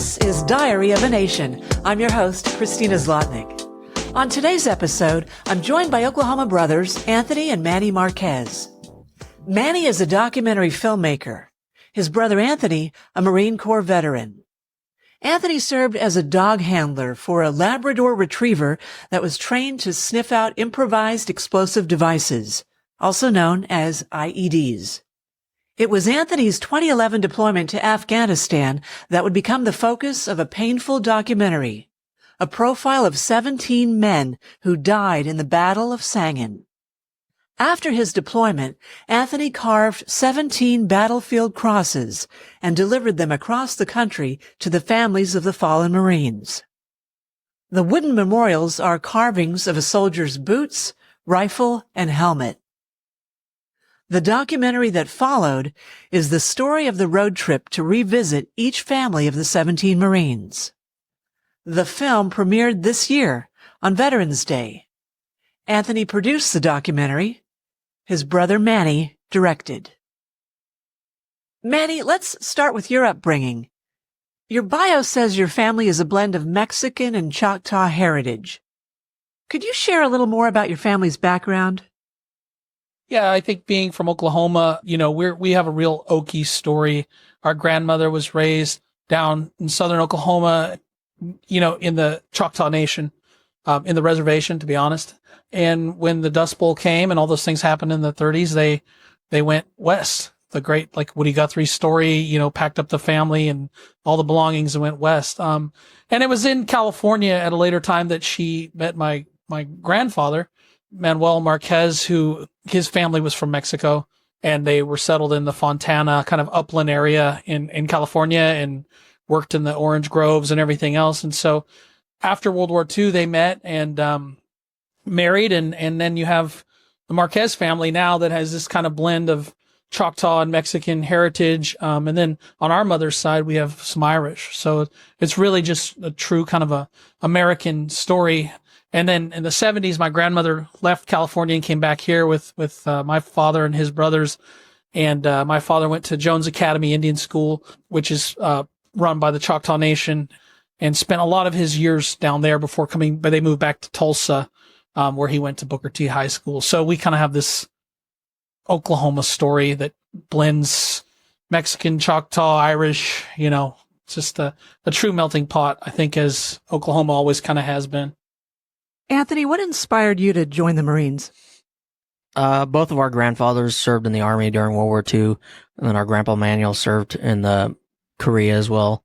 This is Diary of a Nation. I'm your host, Christina Zlotnick. On today's episode, I'm joined by Oklahoma brothers Anthony and Manny Marquez. Manny is a documentary filmmaker. His brother Anthony, a Marine Corps veteran. Anthony served as a dog handler for a Labrador retriever that was trained to sniff out improvised explosive devices, also known as IEDs. It was Anthony's 2011 deployment to Afghanistan that would become the focus of a painful documentary, a profile of 17 men who died in the Battle of Sangin. After his deployment, Anthony carved 17 battlefield crosses and delivered them across the country to the families of the fallen Marines. The wooden memorials are carvings of a soldier's boots, rifle, and helmet. The documentary that followed is the story of the road trip to revisit each family of the 17 Marines. The film premiered this year on Veterans Day. Anthony produced the documentary. His brother Manny directed. Manny, let's start with your upbringing. Your bio says your family is a blend of Mexican and Choctaw heritage. Could you share a little more about your family's background? Yeah, I think being from Oklahoma, we have a real Okie story. Our grandmother was raised down in southern Oklahoma, in the Choctaw Nation, in the reservation, to be honest. And when the Dust Bowl came and all those things happened in the 30s, they went west. The great, Woody Guthrie story, packed up the family and all the belongings and went west. And it was in California at a later time that she met my grandfather, Manuel Marquez, who his family was from Mexico, and they were settled in the Fontana kind of upland area in California and worked in the orange groves and everything else. And so after World War II, they met and married. And then you have the Marquez family now that has this kind of blend of Choctaw and Mexican heritage. And then on our mother's side, we have some Irish. So it's really just a true kind of a American story. And then in the 70s, my grandmother left California and came back here with my father and his brothers. And my father went to Jones Academy Indian School, which is run by the Choctaw Nation, and spent a lot of his years down there but they moved back to Tulsa, where he went to Booker T High School. So we kind of have this Oklahoma story that blends Mexican, Choctaw, Irish, just a true melting pot, I think, as Oklahoma always kind of has been. Anthony, what inspired you to join the Marines? Both of our grandfathers served in the Army during World War II, and then our grandpa Manuel served in the Korea as well.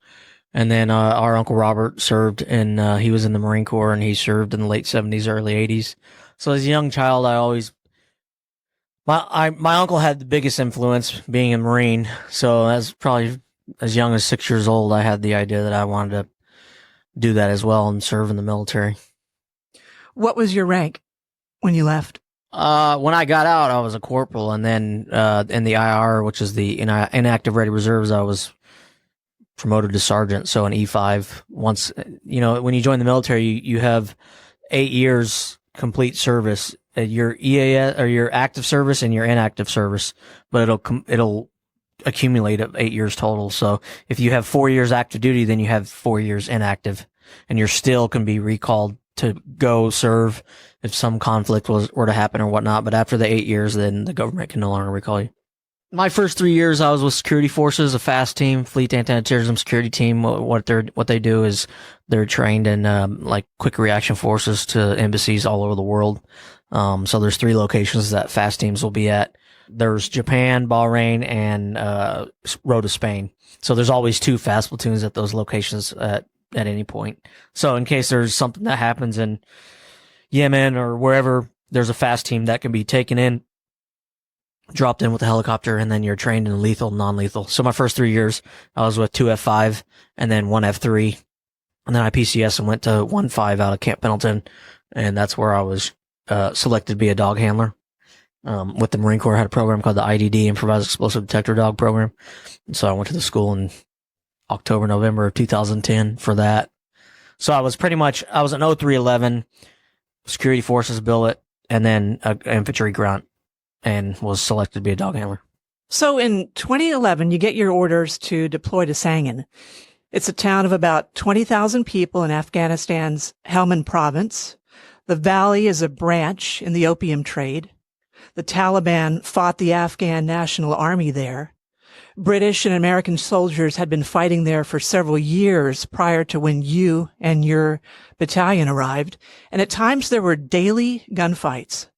And then our Uncle Robert served he was in the Marine Corps, and he served in the late 70s, early 80s. So as a young child, my uncle had the biggest influence being a Marine. So as young as 6 years old, I had the idea that I wanted to do that as well and serve in the military. What was your rank when you left? When I got out, I was a corporal, and then in the IR, which is the inactive ready reserves, I was promoted to sergeant, so an E5. Once, when you join the military, you have 8 years complete service. Your EAS, or your active service, and your inactive service, but it'll accumulate at 8 years total. So if you have 4 years active duty, then you have 4 years inactive, and you still can be recalled to go serve if some conflict were to happen or whatnot. But after the 8 years, then the government can no longer recall you. My first 3 years, I was with security forces, a FAST team, Fleet Anti-Terrorism Security Team. What they do is they're trained in quick reaction forces to embassies all over the world. So there's 3 locations that FAST teams will be at. There's Japan, Bahrain, and Rota, Spain. So there's always 2 FAST platoons at those locations at any point. So in case there's something that happens in Yemen or wherever, there's a FAST team that can be taken in, dropped in with a helicopter, and then you're trained in lethal, non-lethal. So my first 3 years, I was with 2 F5 and then 1 F3. And then I PCS and went to 1-5 out of Camp Pendleton. And that's where I was selected to be a dog handler. With the Marine Corps, I had a program called the IED, Improvised Explosive Detector Dog Program. And so I went to the school in October, November of 2010 for that. So I was an 0311, security forces billet, and then an infantry grunt, and was selected to be a dog handler. So in 2011, you get your orders to deploy to Sangin. It's a town of about 20,000 people in Afghanistan's Helmand province. The valley is a branch in the opium trade. The Taliban fought the Afghan National Army there. British and American soldiers had been fighting there for several years prior to when you and your battalion arrived, and at times there were daily gunfights.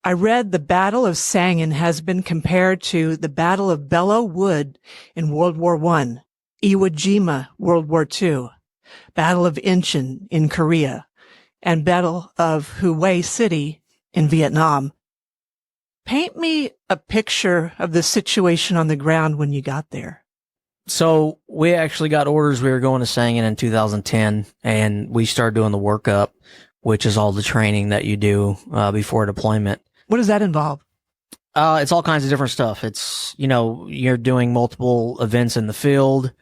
I read the Battle of Sangin has been compared to the Battle of Belleau Wood in World War I, Iwo Jima, World War II, Battle of Incheon in Korea, and Battle of Hue City in Vietnam. Paint me a picture of the situation on the ground when you got there. So we actually got orders. We were going to Sangin in 2010, and we started doing the workup, which is all the training that you do before deployment. What does that involve? It's all kinds of different stuff. It's, you're doing multiple events in the field,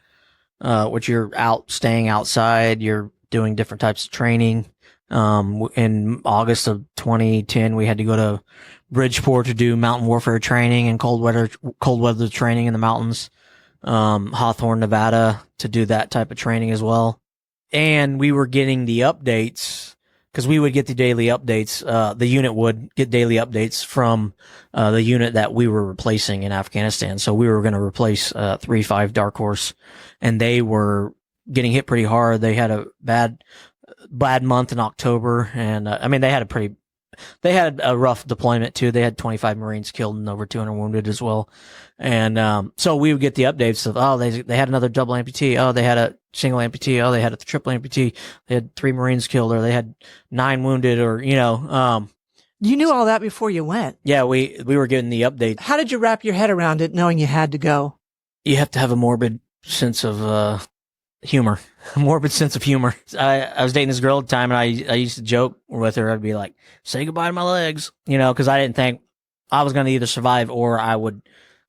which you're staying outside. You're doing different types of training. In August of 2010, we had to go to Bridgeport to do mountain warfare training and cold weather training in the mountains. Hawthorne, Nevada, to do that type of training as well. And we were getting the updates, because we would get the daily updates. The unit would get daily updates from the unit that we were replacing in Afghanistan. So we were going to replace 3-5 Dark Horse, and they were getting hit pretty hard. They had a bad month in October, and they had a rough deployment too. They had 25 Marines killed and over 200 wounded as well. And so we would get the updates of, they had another double amputee. They had a single amputee. They had a triple amputee. They had 3 Marines killed, or they had 9 wounded, or You knew all that before you went. Yeah, we were getting the update. How did you wrap your head around it, knowing you had to go? You have to have a morbid sense of humor. A morbid sense of humor. I was dating this girl at the time, and I used to joke with her. I'd be like, say goodbye to my legs, because I didn't think I was going to either survive or I would,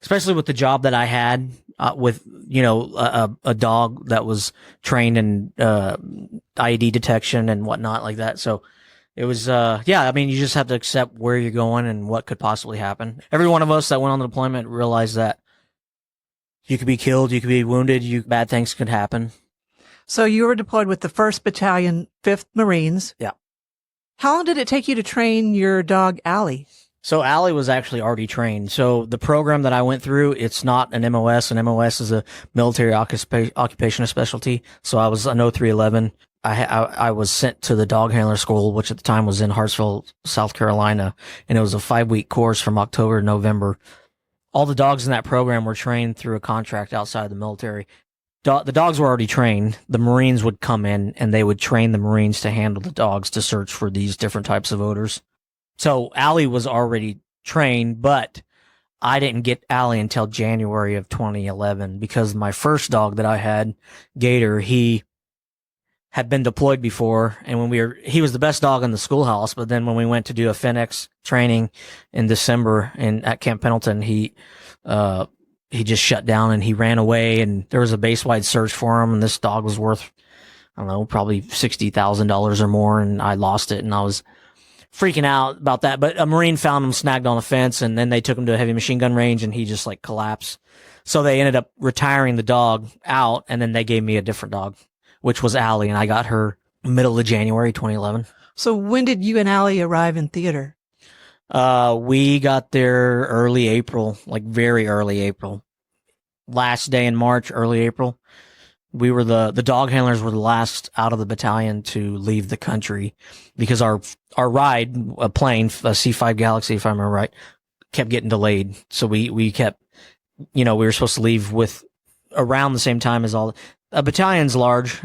especially with the job that I had with, a dog that was trained in IED detection and whatnot like that. So it was, you just have to accept where you're going and what could possibly happen. Every one of us that went on the deployment realized that you could be killed, you could be wounded, bad things could happen. So you were deployed with the 1st Battalion, 5th Marines. Yeah. How long did it take you to train your dog, Allie? So Allie was actually already trained. So the program that I went through, it's not an MOS. An MOS is a military occupational specialty. So I was an 0311. I was sent to the dog handler school, which at the time was in Hartsville, South Carolina. And it was a 5-week course from October to November. All the dogs in that program were trained through a contract outside of the military. The dogs were already trained. The Marines would come in and they would train the Marines to handle the dogs to search for these different types of odors. So Allie was already trained, but I didn't get Allie until January of 2011 because my first dog that I had, Gator, he had been deployed before, and he was the best dog in the schoolhouse, but then when we went to do a FINX training in December at Camp Pendleton, he just shut down and he ran away, and there was a base-wide search for him, and this dog was worth, I don't know, probably $60,000 or more, and I lost it, and I was freaking out about that. But a Marine found him snagged on a fence, and then they took him to a heavy machine gun range, and he just collapsed. So they ended up retiring the dog out, and then they gave me a different dog, which was Allie, and I got her middle of January 2011. So when did you and Allie arrive in theater? We got there early April, very early April. Last day in March, early April. We were the dog handlers were the last out of the battalion to leave the country because our ride, a plane, a C5 Galaxy, if I remember right, kept getting delayed. So we kept, we were supposed to leave with around the same time as all. A battalion's large.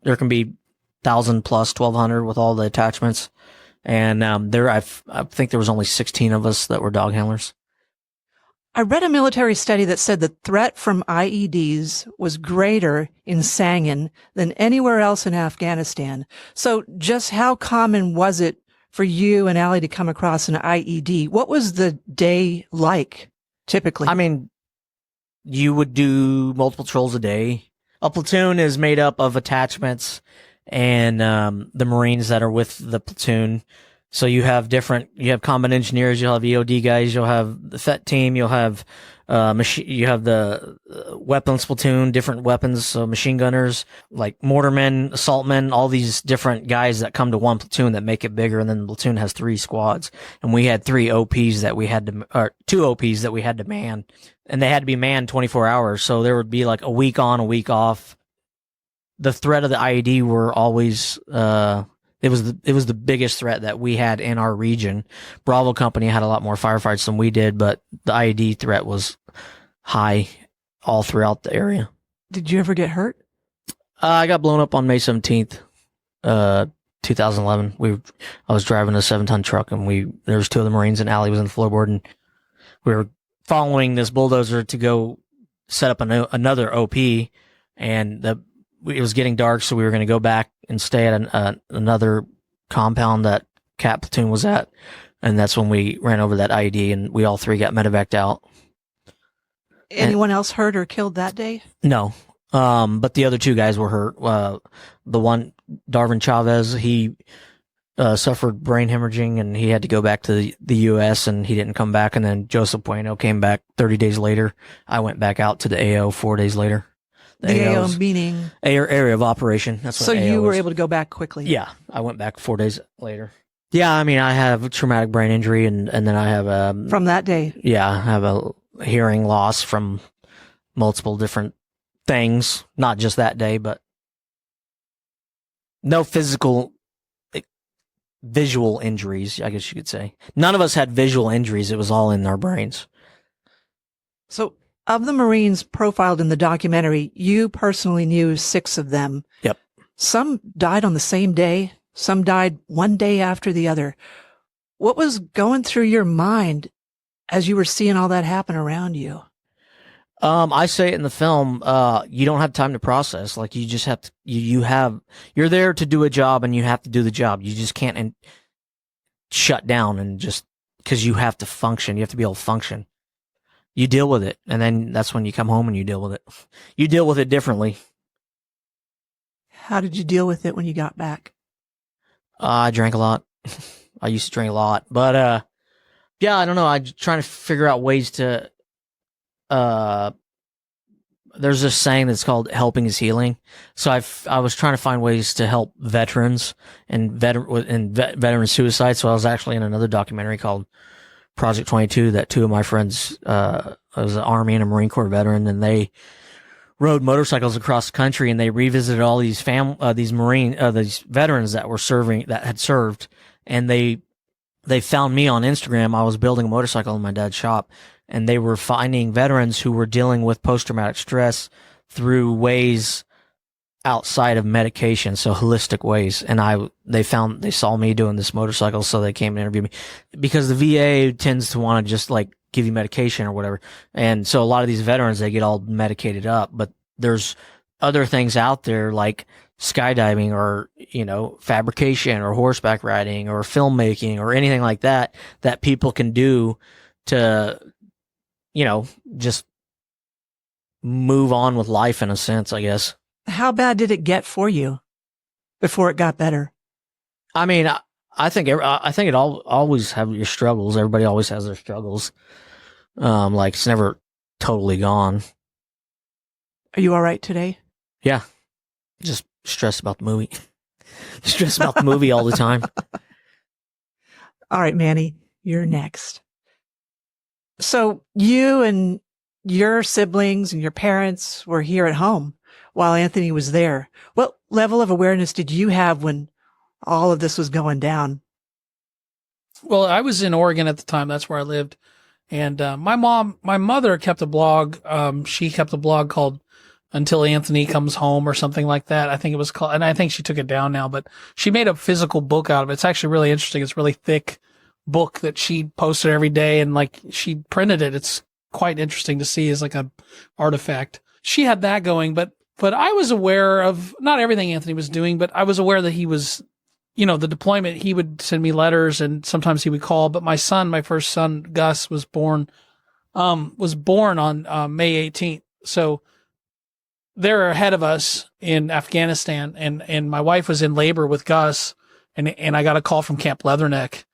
There can be 1,000 plus 1,200 with all the attachments. And I think there was only 16 of us that were dog handlers. I read a military study that said the threat from IEDs was greater in Sangin than anywhere else in Afghanistan. So just how common was it for you and Allie to come across an IED? What was the day like, typically? I mean, you would do multiple patrols a day. A platoon is made up of attachments and the Marines that are with the platoon. So you have combat engineers, you'll have EOD guys, you'll have the FET team, you'll have you have the weapons platoon, different weapons, so machine gunners, like mortarmen, assaultmen, all these different guys that come to one platoon that make it bigger, and then the platoon has 3 squads. And we had 3 OPs that we had to, or 2 OPs that we had to man, and they had to be manned 24 hours. So there would be like a week on, a week off. The threat of the IED were always, it was the biggest threat that we had in our region. Bravo Company had a lot more firefights than we did, but the IED threat was high all throughout the area. Did you ever get hurt? I got blown up on May 17th, 2011. I was driving a 7-ton truck, and there was 2 of the Marines, and Allie was in the floorboard, and we were following this bulldozer to go set up another OP, and it was getting dark, so we were going to go back and stay at another compound that Cat Platoon was at, and that's when we ran over that IED, and we all 3 got medevaced out. Anyone else hurt or killed that day? No, but the other 2 guys were hurt. The one, Darvin Chavez, he suffered brain hemorrhaging, and he had to go back to the U.S., and he didn't come back, and then Joseph Bueno came back 30 days later. I went back out to the AO 4 days later. The AO meaning? Area of operation. That's what so AO you were was. able to go back quickly? Yeah, I went back 4 days later. Yeah, I mean, I have a traumatic brain injury, and then I have from that day? Yeah, I have a hearing loss from multiple different things, not just that day, but no physical, visual injuries, I guess you could say. None of us had visual injuries. It was all in our brains. So, of the Marines profiled in the documentary, you personally knew 6 of them. Yep. Some died on the same day. Some died one day after the other. What was going through your mind as you were seeing all that happen around you? I say it in the film, you don't have time to process. Like, you just have to, you're there to do a job, and you have to do the job. You just can't shut down, and just, cause you have to function. You have to be able to function. You deal with it. And then that's when you come home and you deal with it. You deal with it differently. How did you deal with it when you got back? I drank a lot. I used to drink a lot, but, yeah, I don't know. I'm trying to figure out ways to, there's this saying that's called helping is healing. So I was trying to find ways to help veterans and veteran suicide. So I was actually in another documentary called Project 22 that 2 of my friends, was an Army and a Marine Corps veteran, and they rode motorcycles across the country, and they revisited all these these veterans that had served, and they found me on Instagram. I was building a motorcycle in my dad's shop, and they were finding veterans who were dealing with post-traumatic stress through ways outside of medication, so holistic ways. And they saw me doing this motorcycle, so they came and interviewed me, because the VA tends to want to just like give you medication or whatever. And so a lot of these veterans, they get all medicated up, but there's other things out there like skydiving or, fabrication or horseback riding or filmmaking or anything like that people can do to, just move on with life in a sense, I guess. How bad did it get for you before it got better? I mean, I think it always have your struggles. Everybody always has their struggles. Like, it's never totally gone. Are you all right today? Yeah. Just stressed about the movie. Stressed about the movie all the time. All right, Manny, you're next. So you and your siblings and your parents were here at home while Anthony was there. What level of awareness did you have when all of this was going down? Well, I was in Oregon at the time. That's where I lived. And my mother kept a blog. She kept a blog called Until Anthony Comes Home or something like that. I think it was called, and I think she took it down now, but she made a physical book out of it. It's actually really interesting. It's a really thick book that she posted every day, and like she printed it. It's quite interesting to see as like a artifact. She had that going, but I was aware of not everything Anthony was doing, but I was aware that he was, the deployment. He would send me letters, and sometimes he would call. But my first son, Gus, was born on May 18th. So they're ahead of us in Afghanistan, and my wife was in labor with Gus, and I got a call from Camp Leatherneck,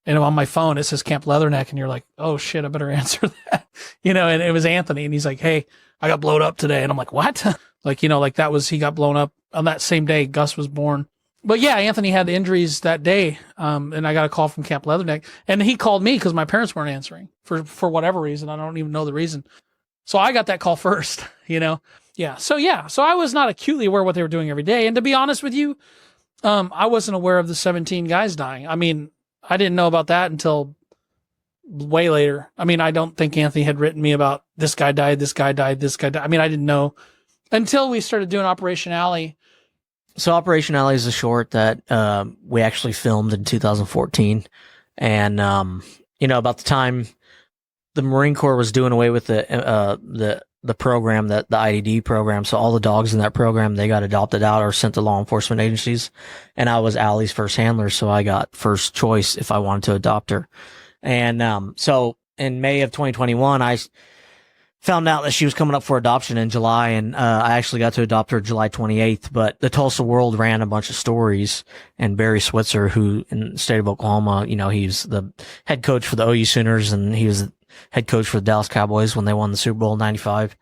and on my phone it says Camp Leatherneck, and you're like, oh shit, I better answer that, and it was Anthony, and he's like, hey, I got blown up today, and I'm like, what? Like, he got blown up on that same day Gus was born. But yeah, Anthony had injuries that day, and I got a call from Camp Leatherneck, and he called me because my parents weren't answering for whatever reason. I don't even know the reason. So I got that call first, Yeah. So I was not acutely aware of what they were doing every day. And to be honest with you, I wasn't aware of the 17 guys dying. I mean, I didn't know about that until way later. I mean, I don't think Anthony had written me about this guy died, this guy died, this guy died. I mean, I didn't know until we started doing Operation Allie. So Operation Allie is a short that we actually filmed in 2014. And, about the time the Marine Corps was doing away with the program, the IED program. So all the dogs in that program, they got adopted out or sent to law enforcement agencies. And I was Allie's first handler. So I got first choice if I wanted to adopt her. And, so in May of 2021, I found out that she was coming up for adoption in July, and I actually got to adopt her July 28th. But the Tulsa World ran a bunch of stories, and Barry Switzer, who in the state of Oklahoma, he's the head coach for the OU Sooners, and he was the head coach for the Dallas Cowboys when they won the Super Bowl in '95.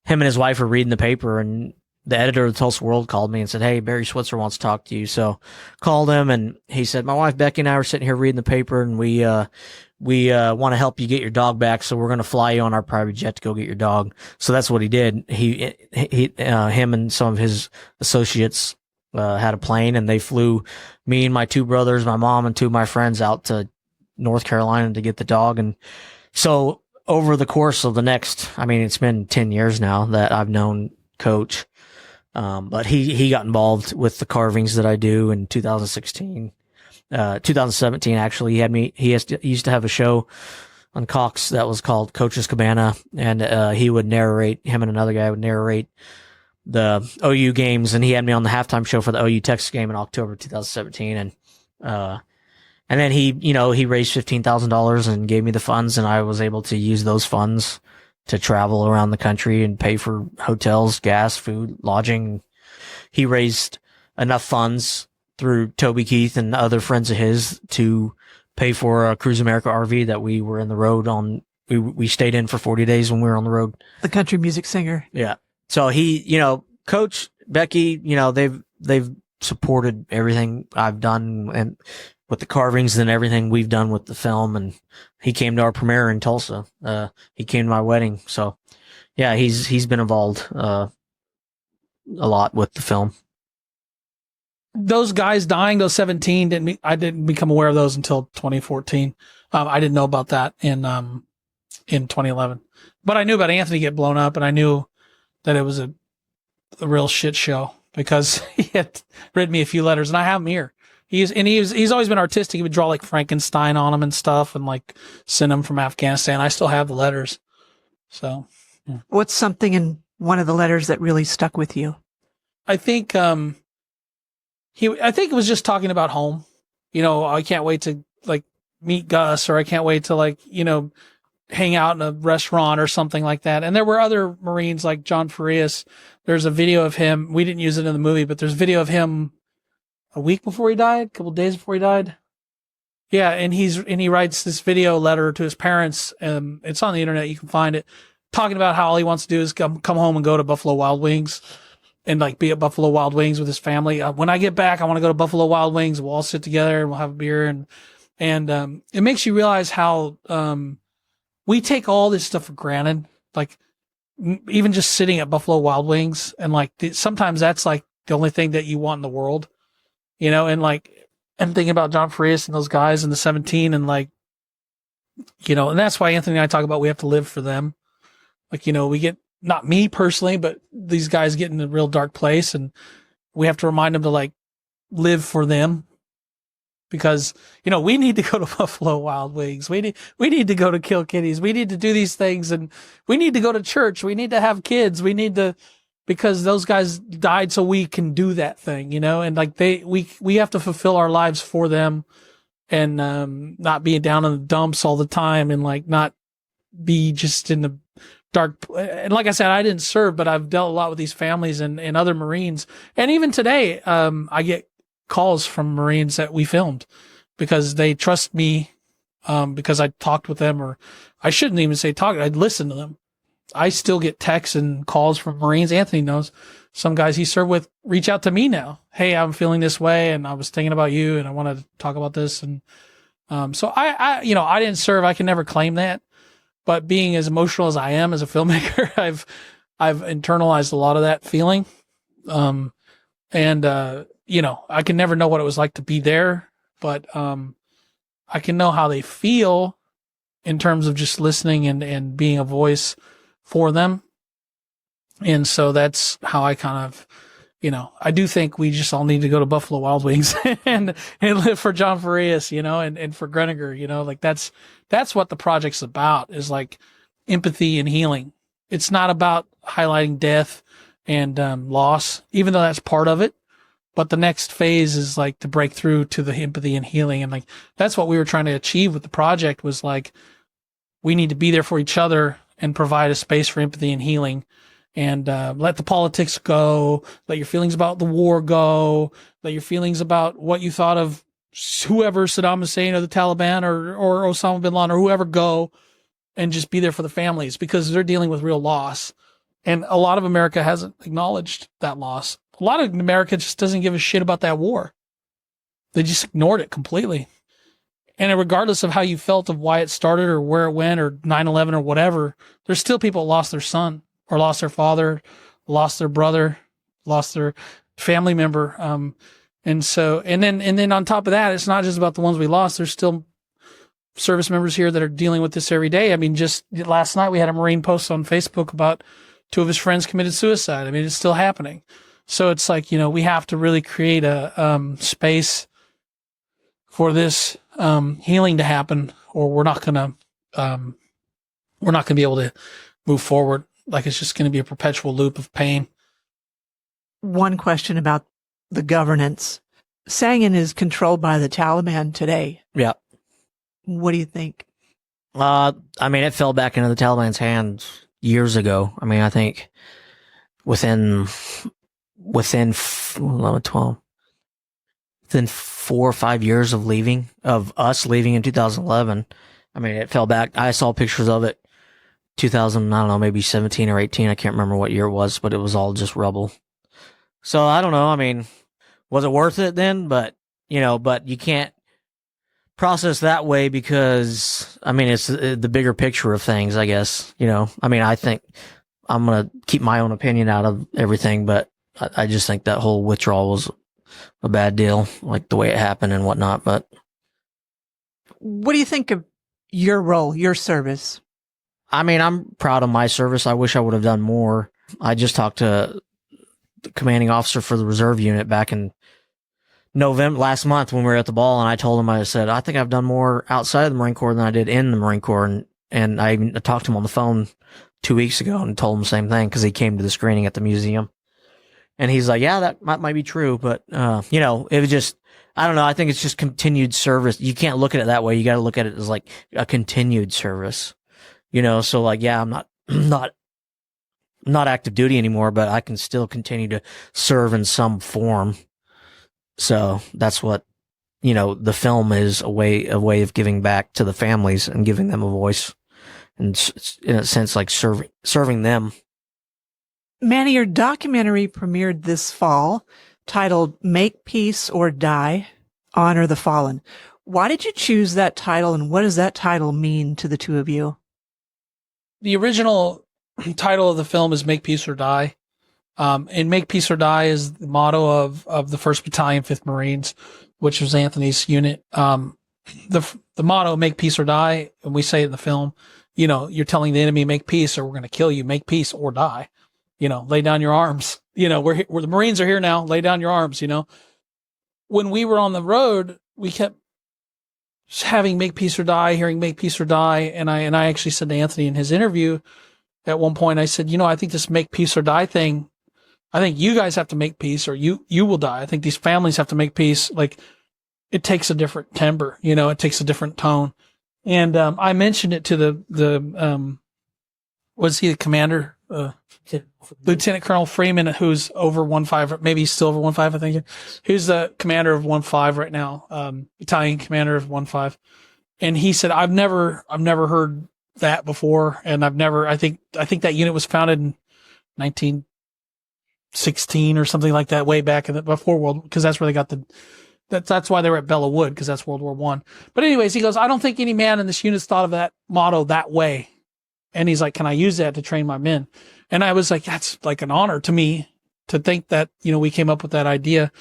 Him and his wife were reading the paper, and the editor of the Tulsa World called me and said, hey, Barry Switzer wants to talk to you. So called him, and he said, my wife Becky and I were sitting here reading the paper, and we want to help you get your dog back. So we're going to fly you on our private jet to go get your dog. So that's what he did. Him and some of his associates, had a plane, and they flew me and my two brothers, my mom, and two of my friends out to North Carolina to get the dog. And so over the course of it's been 10 years now that I've known Coach. But he got involved with the carvings that I do in 2016. 2017, actually, he used to have a show on Cox that was called Coach's Cabana, and he would narrate, him and another guy would narrate the OU games, and he had me on the halftime show for the OU Texas game in October 2017, and then he raised $15,000 and gave me the funds, and I was able to use those funds to travel around the country and pay for hotels, gas, food, lodging. He raised enough funds through Toby Keith and other friends of his to pay for a Cruise America RV that we were in the road on. We stayed in for 40 days when we were on the road. The country music singer. Yeah. So he, Coach, Becky, they've supported everything I've done and with the carvings and everything we've done with the film. And he came to our premiere in Tulsa. He came to my wedding. So yeah, he's been involved, a lot with the film. Those guys dying, those 17, I didn't become aware of those until 2014. I didn't know about that in 2011, but I knew about Anthony get blown up, and I knew that it was a real shit show because he had written me a few letters, and I have them here. He's always been artistic. He would draw like Frankenstein on them and stuff, and like send them from Afghanistan. I still have the letters. So, yeah. What's something in one of the letters that really stuck with you? I think, I think it was just talking about home. I can't wait to like meet Gus, or I can't wait to hang out in a restaurant or something like that. And there were other Marines like John Farias. There's a video of him. We didn't use it in the movie, but there's a video of him a week before he died, a couple of days before he died. Yeah. And he writes this video letter to his parents. It's on the internet. You can find it, talking about how all he wants to do is come home and go to Buffalo Wild Wings. And like be at Buffalo Wild Wings with his family. When I get back, I want to go to Buffalo Wild Wings. We'll all sit together and we'll have a beer. And it makes you realize how, we take all this stuff for granted. Like even just sitting at Buffalo Wild Wings, and sometimes that's like the only thing that you want in the world, and thinking about John Farias and those guys in the 17, and and that's why Anthony and I talk about, we have to live for them. We get, not me personally, but these guys get in a real dark place, and we have to remind them to live for them, because, we need to go to Buffalo Wild Wings. We need to go to Kill Kitties. We need to do these things, and we need to go to church. We need to have kids. We need to, because those guys died so we can do that thing, and we have to fulfill our lives for them, and, not be down in the dumps all the time, and not be just in the dark. And like I said, I didn't serve, but I've dealt a lot with these families and other Marines. And even today, I get calls from Marines that we filmed because they trust me, because I talked with them, or I shouldn't even say talk. I'd listen to them. I still get texts and calls from Marines. Anthony knows some guys he served with reach out to me now. Hey, I'm feeling this way, and I was thinking about you, and I wanted to talk about this. And so I didn't serve. I can never claim that. But being as emotional as I am as a filmmaker, I've internalized a lot of that feeling. I can never know what it was like to be there, but I can know how they feel in terms of just listening and being a voice for them. And so that's how I kind of, I do think we just all need to go to Buffalo Wild Wings and live for John Farias, and for Greniger, like that's what the project's about, is like empathy and healing. It's not about highlighting death and loss, even though that's part of it. But the next phase is like to break through to the empathy and healing. And like, that's what we were trying to achieve with the project, was like, we need to be there for each other and provide a space for empathy and healing, and let the politics go, let your feelings about the war go, let your feelings about what you thought of whoever, Saddam Hussein or the Taliban or Osama bin Laden or whoever, go, and just be there for the families, because they're dealing with real loss. And a lot of America hasn't acknowledged that loss. A lot of America just doesn't give a shit about that war. They just ignored it completely. And regardless of how you felt of why it started or where it went or 9/11 or whatever, there's still people that lost their son or lost their father, lost their brother, lost their family member. And then on top of that, it's not just about the ones we lost. There's still service members here that are dealing with this every day. I mean, just last night we had a Marine post on Facebook about 2 of his friends committed suicide. I mean, it's still happening. So it's like, we have to really create a space for this healing to happen, or we're not gonna be able to move forward. Like, it's just going to be a perpetual loop of pain. One question about the governance. Sangin is controlled by the Taliban today. Yeah. What do you think? It fell back into the Taliban's hands years ago. I mean, I think within 11, 12, within 4 or 5 years of us leaving in 2011, I mean, it fell back. I saw pictures of it 2000, I don't know, maybe 17 or 18. I can't remember what year it was, but it was all just rubble. So I don't know. I mean, was it worth it then? But you can't process that way, because I mean, it's the bigger picture of things, I guess. I think I'm going to keep my own opinion out of everything, but I just think that whole withdrawal was a bad deal, like the way it happened and whatnot. But what do you think of your role, your service? I mean, I'm proud of my service. I wish I would have done more. I just talked to the commanding officer for the reserve unit back in November last month when we were at the ball, and I told him, I said, I think I've done more outside of the Marine Corps than I did in the Marine Corps. And I even talked to him on the phone 2 weeks ago and told him the same thing, because he came to the screening at the museum. And he's like, yeah, that might be true. But, it was just, I don't know. I think it's just continued service. You can't look at it that way. You got to look at it as like a continued service, so like, yeah, I'm not active duty anymore, but I can still continue to serve in some form. So that's what, the film is a way of giving back to the families and giving them a voice, and in a sense, like serving them. Manny, your documentary premiered this fall, titled Make Peace or Die, Honor the Fallen. Why did you choose that title, and what does that title mean to the two of you? The original title of the film is Make Peace or Die. And Make Peace or Die is the motto of the 1st Battalion, 5th Marines, which was Anthony's unit. The motto, Make Peace or Die, and we say it in the film, you're telling the enemy, make peace or we're going to kill you. Make peace or die. Lay down your arms. We're the Marines are here now. Lay down your arms. When we were on the road, we kept having Make Peace or Die, hearing Make Peace or Die. And I actually said to Anthony in his interview at one point, I said, I think this Make Peace or Die thing, I think you guys have to make peace or you will die. I think these families have to make peace. Like, it takes a different timbre, it takes a different tone. And I mentioned it to was he the commander Lieutenant Colonel Freeman, who's over 1-5, maybe he's still over 1-5, I think. Who's the commander of 1-5 right now, battalion commander of 1-5. And he said, I've never heard that before. And I think that unit was founded in 1916 or something like that, way back before because that's where they got that's why they were at Bella Wood, because that's World War I. But anyways, he goes, I don't think any man in this unit's thought of that motto that way. And he's like, can I use that to train my men? And I was like, that's like an honor to me to think that, we came up with that idea.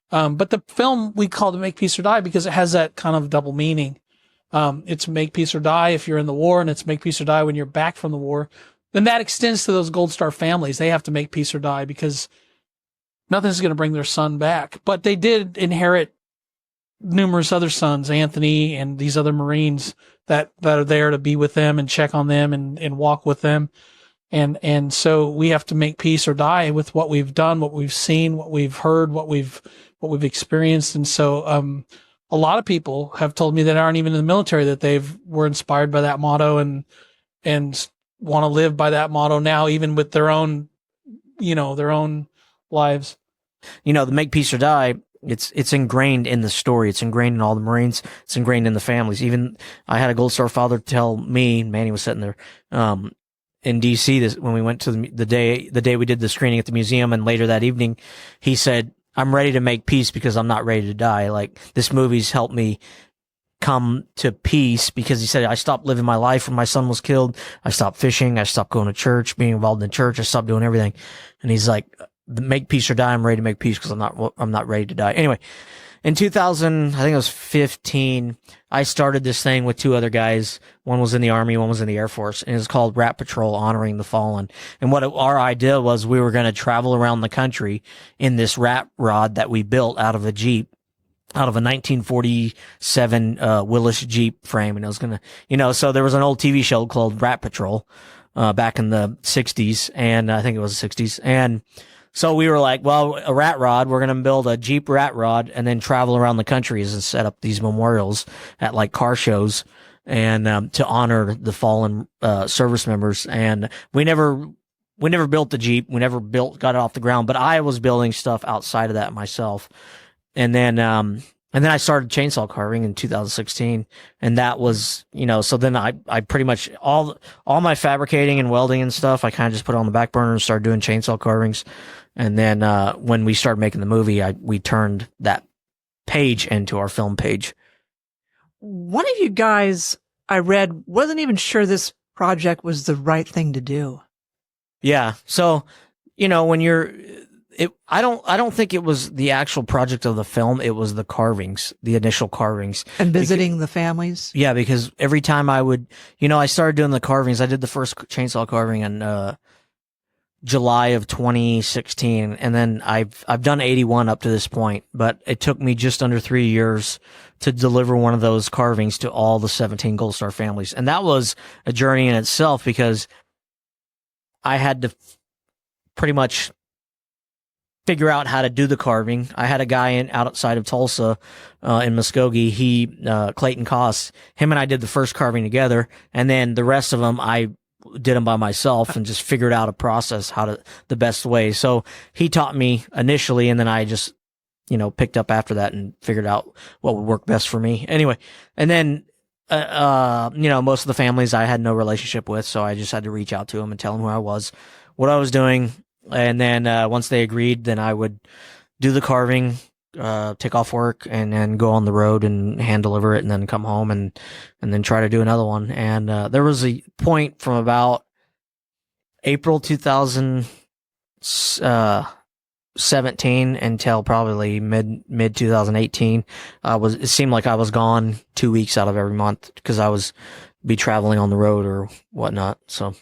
But the film we called it Make Peace or Die because it has that kind of double meaning. It's make peace or die if you're in the war, and it's make peace or die when you're back from the war. Then that extends to those Gold Star families. They have to make peace or die because nothing's going to bring their son back. But they did inherit numerous other sons, Anthony and these other Marines that are there to be with them and check on them and walk with them. And so we have to make peace or die with what we've done, what we've seen, what we've heard, what we've experienced. And so, a lot of people have told me that aren't even in the military that were inspired by that motto and want to live by that motto now, even with their own lives. The make peace or die, it's ingrained in the story. It's ingrained in all the Marines. It's ingrained in the families. Even I had a Gold Star father tell me, Manny was sitting there, in DC when we went to the day we did the screening at the museum, and later that evening, he said, I'm ready to make peace because I'm not ready to die. Like, this movie's helped me come to peace, because he said, I stopped living my life when my son was killed. I stopped fishing. I stopped going to church, being involved in the church. I stopped doing everything. And he's like, make peace or die. I'm ready to make peace because I'm not ready to die. Anyway, in 2000, I think it was 15, I started this thing with two other guys. One was in the Army, one was in the Air Force, and it was called Rat Patrol Honoring the Fallen. And what our idea was, we were going to travel around the country in this rat rod that we built out of a Jeep, out of a 1947 Willis Jeep frame. And it was going to, so there was an old TV show called Rat Patrol back in the 60s, and I think it was the 60s. And so we were like, well, a rat rod, we're going to build a Jeep rat rod and then travel around the country and set up these memorials at like car shows and to honor the fallen service members. And we never built the Jeep. We never got it off the ground, but I was building stuff outside of that myself. And then I started chainsaw carving in 2016, and that was, so then I pretty much all my fabricating and welding and stuff, I kind of just put on the back burner and started doing chainsaw carvings. And then, when we started making the movie, we turned that page into our film page. One of you guys, I read, wasn't even sure this project was the right thing to do. Yeah. So, when I don't think it was the actual project of the film. It was the carvings, the initial carvings. And visiting the families? Yeah, because every time I would, I started doing the carvings. I did the first chainsaw carving in July of 2016, and then I've done 81 up to this point, but it took me just under 3 years to deliver one of those carvings to all the 17 Gold Star families. And that was a journey in itself, because I had to pretty much figure out how to do the carving. I had a guy outside of Tulsa, in Muskogee. Clayton Koss, him and I did the first carving together, and then the rest of them, I did them by myself and just figured out a process, the best way. So he taught me initially, and then I just, picked up after that and figured out what would work best for me. Anyway, and then, most of the families I had no relationship with, so I just had to reach out to them and tell them who I was, what I was doing. And then, once they agreed, then I would do the carving, take off work, and then go on the road and hand deliver it, and then come home and then try to do another one. And there was a point from about April 2017 until probably mid 2018. It seemed like I was gone 2 weeks out of every month, because I was be traveling on the road or whatnot. So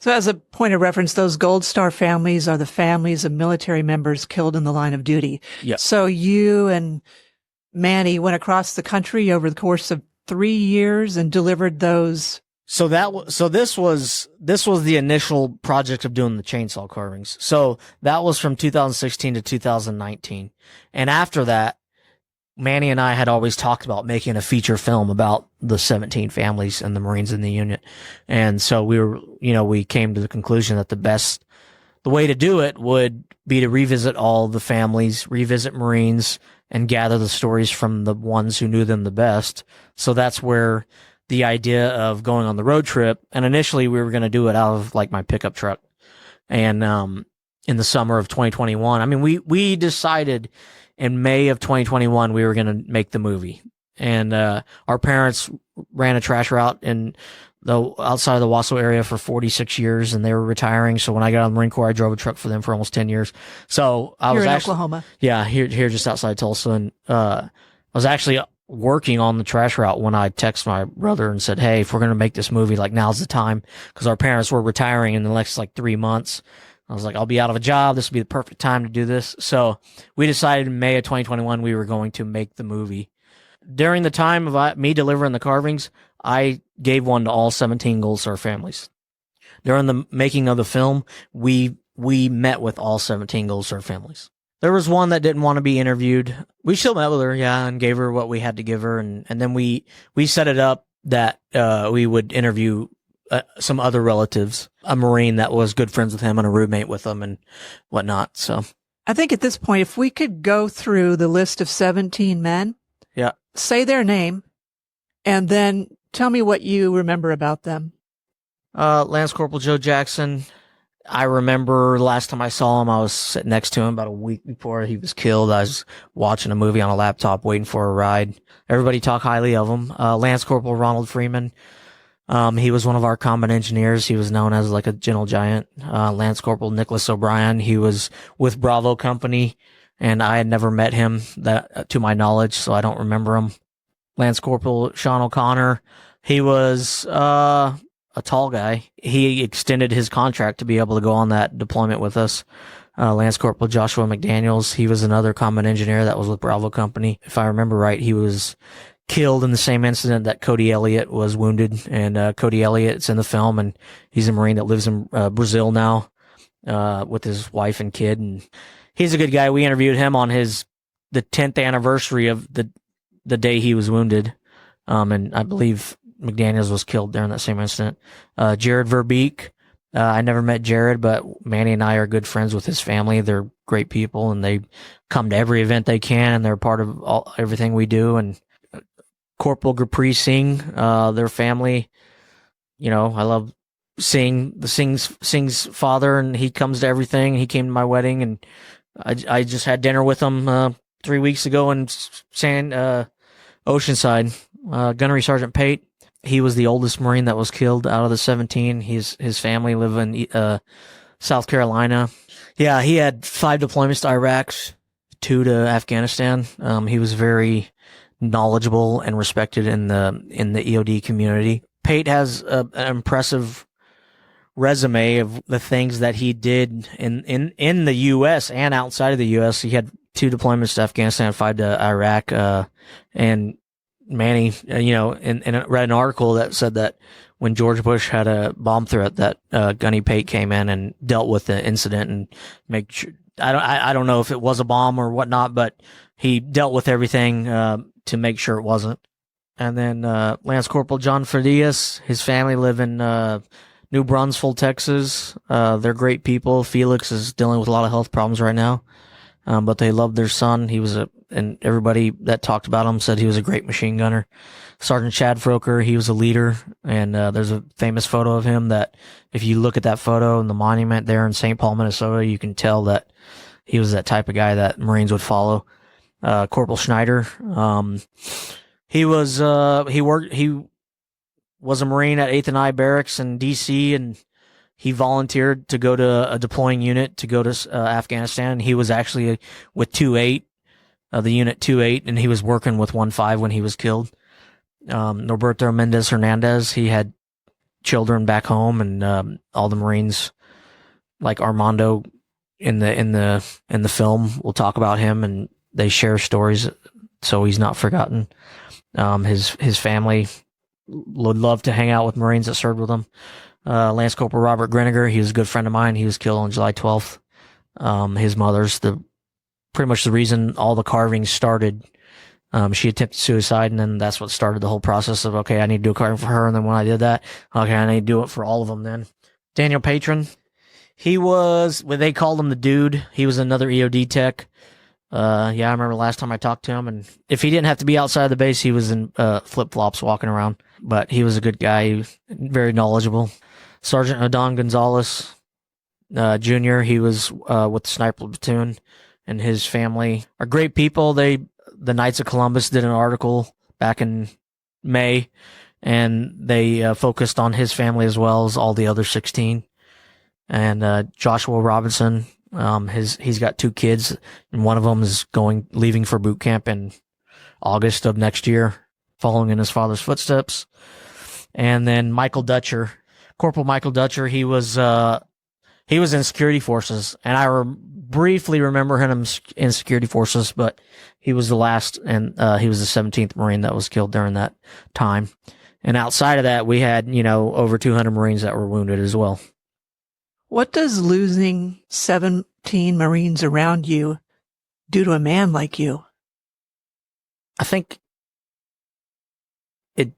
as a point of reference, those Gold Star families are the families of military members killed in the line of duty. Yeah. So you and Manny went across the country over the course of 3 years and delivered those. So this was the initial project of doing the chainsaw carvings. So that was from 2016 to 2019. And after that, Manny and I had always talked about making a feature film about the 17 families and the Marines in the unit. And so we came to the conclusion that the way to do it would be to revisit all the families, revisit Marines, and gather the stories from the ones who knew them the best. So that's where the idea of going on the road trip, and initially we were going to do it out of like my pickup truck. And in the summer of 2021, I mean, we decided in May of 2021 we were going to make the movie. And our parents ran a trash route in outside of the Wausau area for 46 years, and they were retiring. So when I got out of the Marine Corps, I drove a truck for them for almost 10 years. So I was in actually, Oklahoma. Yeah, here just outside Tulsa. And I was actually working on the trash route when I texted my brother and said, hey, if we're going to make this movie, like, now's the time, because our parents were retiring in the next like 3 months. I was like, I'll be out of a job. This would be the perfect time to do this. So we decided in May of 2021 we were going to make the movie. During the time of me delivering the carvings, I gave one to all 17 Gold Star families. During the making of the film, we met with all 17 Gold Star families. There was one that didn't want to be interviewed. We still met with her, yeah, and gave her what we had to give her. And then we set it up that we would interview some other relatives, a Marine that was good friends with him and a roommate with him and whatnot. So I think at this point, if we could go through the list of 17 men, yeah, say their name, and then tell me what you remember about them. Lance Corporal Joe Jackson. I remember the last time I saw him, I was sitting next to him about a week before he was killed. I was watching a movie on a laptop, waiting for a ride. Everybody talked highly of him. Lance Corporal Ronald Freeman. He was one of our combat engineers. He was known as like a gentle giant. Lance Corporal Nicholas O'Brien. He was with Bravo Company, and I had never met him to my knowledge, so I don't remember him. Lance Corporal Sean O'Connor. He was a tall guy. He extended his contract to be able to go on that deployment with us. Lance Corporal Joshua McDaniels. He was another combat engineer that was with Bravo Company. If I remember right, he was killed in the same incident that Cody Elliott was wounded. And Cody Elliott's in the film, and he's a Marine that lives in Brazil now with his wife and kid. And he's a good guy. We interviewed him on the 10th anniversary of the day he was wounded. And I believe McDaniels was killed during that same incident. Jared Verbeek. I never met Jared, but Manny and I are good friends with his family. They're great people, and they come to every event they can, and they're part of everything we do. And Corporal Gurpreet Singh, their family, I love seeing the Singh's father, and he comes to everything. He came to my wedding, and I just had dinner with him 3 weeks ago in Oceanside. Gunnery Sergeant Pate. He was the oldest Marine that was killed out of the 17. His family live in South Carolina. Yeah, he had 5 deployments to Iraq, 2 to Afghanistan. He was very knowledgeable and respected in the EOD community. Pate has an impressive resume of the things that he did in the U.S. and outside of the U.S. He had 2 deployments to Afghanistan, 5 to Iraq, and Manny, and I read an article that said that when George Bush had a bomb threat, that Gunny Pate came in and dealt with the incident and make sure. I don't know if it was a bomb or whatnot, but he dealt with everything to make sure it wasn't. And then Lance Corporal John Farias, his family live in New Brunswick, Texas. They're great people. Felix is dealing with a lot of health problems right now, but they love their son. And everybody that talked about him said he was a great machine gunner. Sergeant Chad Froker, he was a leader, and there's a famous photo of him that if you look at that photo in the monument there in St. Paul, Minnesota, you can tell that he was that type of guy that Marines would follow. Corporal Schneider, he was a Marine at 8th and I Barracks in DC, and he volunteered to go to a deploying unit to go to Afghanistan. He was actually with 2-8. The unit 2-8, and he was working with 1-5 when he was killed. Norberto Mendez Hernandez, he had children back home, and all the Marines, like Armando in the film, will talk about him, and they share stories, so he's not forgotten. His family would love to hang out with Marines that served with him. Lance Corporal Robert Greniger, he was a good friend of mine. He was killed on July 12th. His mother's pretty much the reason all the carvings started. She attempted suicide, and then that's what started the whole process of, okay, I need to do a card for her. And then when I did that, okay, I need to do it for all of them then. Daniel Patron, he was, well, they called him the dude. He was another EOD tech. I remember last time I talked to him, and if he didn't have to be outside the base, he was in flip-flops walking around. But he was a good guy. He was very knowledgeable. Sergeant Adon Gonzalez, Jr., he was with the sniper platoon, and his family are great people. The Knights of Columbus did an article back in May, and they focused on his family as well as all the other 16. And Joshua Robinson, he's got 2 kids, and one of them is leaving for boot camp in August of next year, following in his father's footsteps. And then Michael Dutcher, Corporal Michael Dutcher, he was in security forces, and I briefly remember him in security forces, but he was the last, and he was the 17th Marine that was killed during that time. And outside of that, we had, over 200 Marines that were wounded as well. What does losing 17 Marines around you do to a man like you? I think it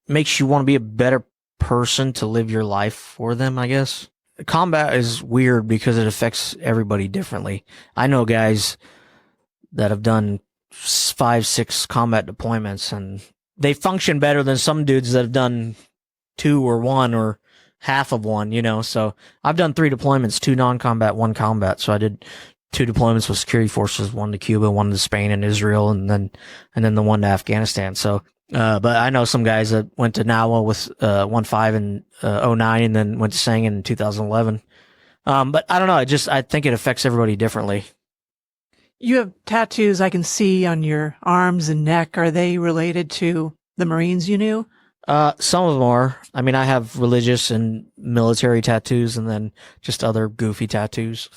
makes you want to be a better person to live your life for them, I guess. Combat is weird because it affects everybody differently. I know guys that have done 5, 6 combat deployments, and they function better than some dudes that have done 2 or 1 or half of 1, So I've done 3 deployments, 2 non-combat, 1 combat. So I did 2 deployments with security forces, 1 to Cuba, 1 to Spain and Israel, and then the 1 to Afghanistan. So, but I know some guys that went to NAWA with 1.5 in 09, and then went to Sangin in 2011. But I don't know. I think it affects everybody differently. You have tattoos I can see on your arms and neck. Are they related to the Marines you knew? Some of them are. I mean, I have religious and military tattoos, and then just other goofy tattoos.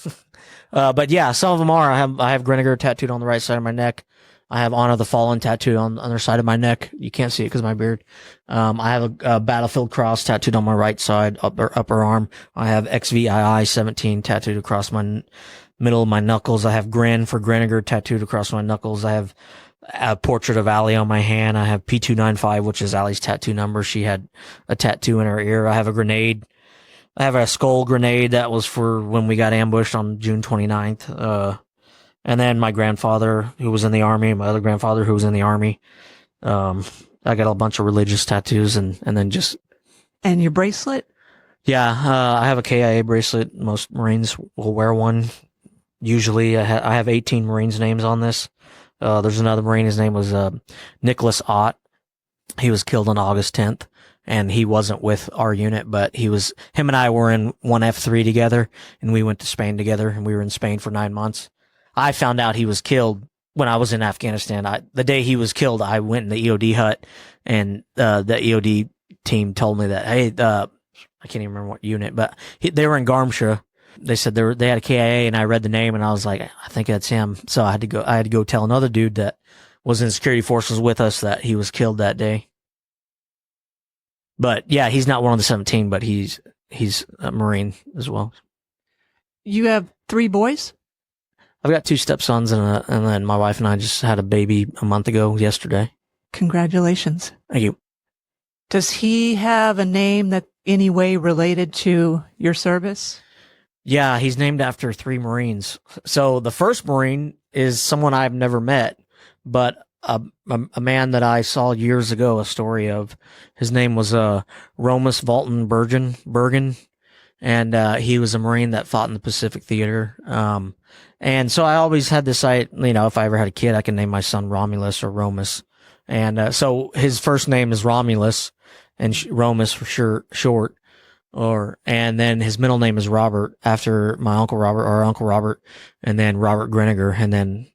But yeah, some of them are. I have Grenager tattooed on the right side of my neck. I have Honor the Fallen tattooed on the other side of my neck. You can't see it because of my beard. I have a Battlefield Cross tattooed on my right side, upper arm. I have XVII tattooed across my middle of my knuckles. I have Grin for Grenager tattooed across my knuckles. I have a portrait of Allie on my hand. I have P295, which is Allie's tattoo number. She had a tattoo in her ear. I have a grenade. I have a skull grenade that was for when we got ambushed on June 29th. And then my grandfather, who was in the Army, my other grandfather, who was in the Army. I got a bunch of religious tattoos, and then just... And your bracelet? Yeah, I have a KIA bracelet. Most Marines will wear one. Usually, I have 18 Marines' names on this. There's another Marine, his name was Nicholas Ott. He was killed on August 10th, and he wasn't with our unit, but him and I were in one F3 together, and we went to Spain together, and we were in Spain for 9 months. I found out he was killed when I was in Afghanistan. The day he was killed, I went in the EOD hut, and the EOD team told me that, hey, I can't even remember what unit, but they were in Garmsha. They said they had a KIA, and I read the name, and I was like, I think that's him. So I had to go tell another dude that was in security forces with us that he was killed that day. But yeah, he's not one of the 17, but he's a Marine as well. You have 3 boys? I've got 2 stepsons, and then my wife and I just had a baby a month ago yesterday. Congratulations. Thank you. Does he have a name that any way related to your service? Yeah, he's named after 3 Marines. So the first Marine is someone I've never met, but a man that I saw years ago, a story of. His name was Romus Valton Bergen, and he was a Marine that fought in the Pacific Theater. And so I always had this, if I ever had a kid, I can name my son Romulus or Romus. And so his first name is Romulus, and Romus for short. And then his middle name is Robert, after my Uncle Robert, and then Robert Grenager, and then,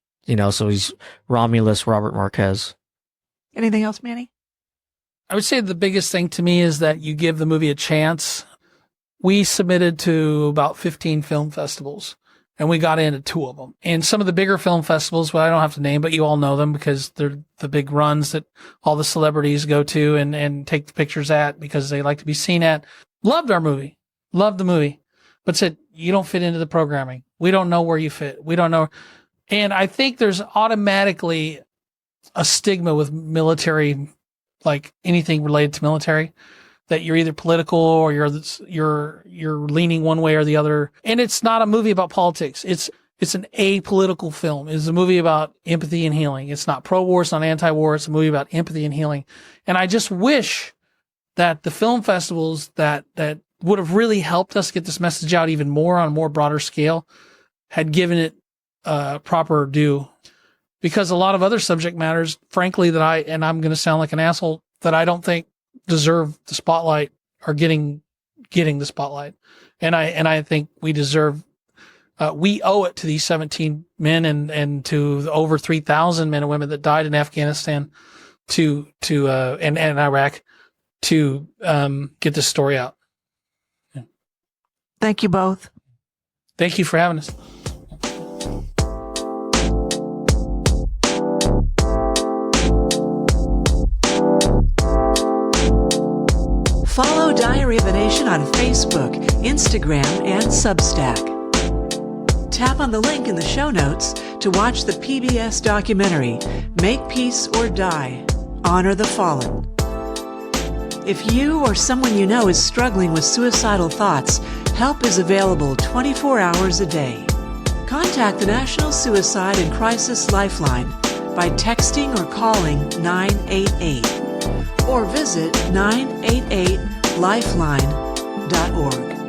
so he's Romulus Robert Marquez. Anything else, Manny? I would say the biggest thing to me is that you give the movie a chance. We submitted to about 15 film festivals, and we got into 2 of them. And some of the bigger film festivals, well, I don't have to name, but you all know them because they're the big runs that all the celebrities go to and take the pictures at because they like to be seen at. Loved our movie. Loved the movie. But said, you don't fit into the programming. We don't know where you fit. We don't know. And I think there's automatically a stigma with military, like anything related to military, that you're either political or you're leaning one way or the other. And it's not a movie about politics. It's an apolitical film. It's a movie about empathy and healing. It's not pro-war. It's not anti-war. It's a movie about empathy and healing. And I just wish that the film festivals that would have really helped us get this message out even more on a more broader scale had given it proper due. Because a lot of other subject matters, frankly, and I'm going to sound like an asshole, that I don't think deserve the spotlight are getting the spotlight. And I think we deserve, we owe it to these 17 men and to the over 3,000 men and women that died in Afghanistan and Iraq to get this story out. Yeah. Thank you both. Thank you for having us. Follow Diary of a Nation on Facebook, Instagram, and Substack. Tap on the link in the show notes to watch the PBS documentary, Make Peace or Die, Honor the Fallen. If you or someone you know is struggling with suicidal thoughts, help is available 24 hours a day. Contact the National Suicide and Crisis Lifeline by texting or calling 988 or visit 988lifeline.org.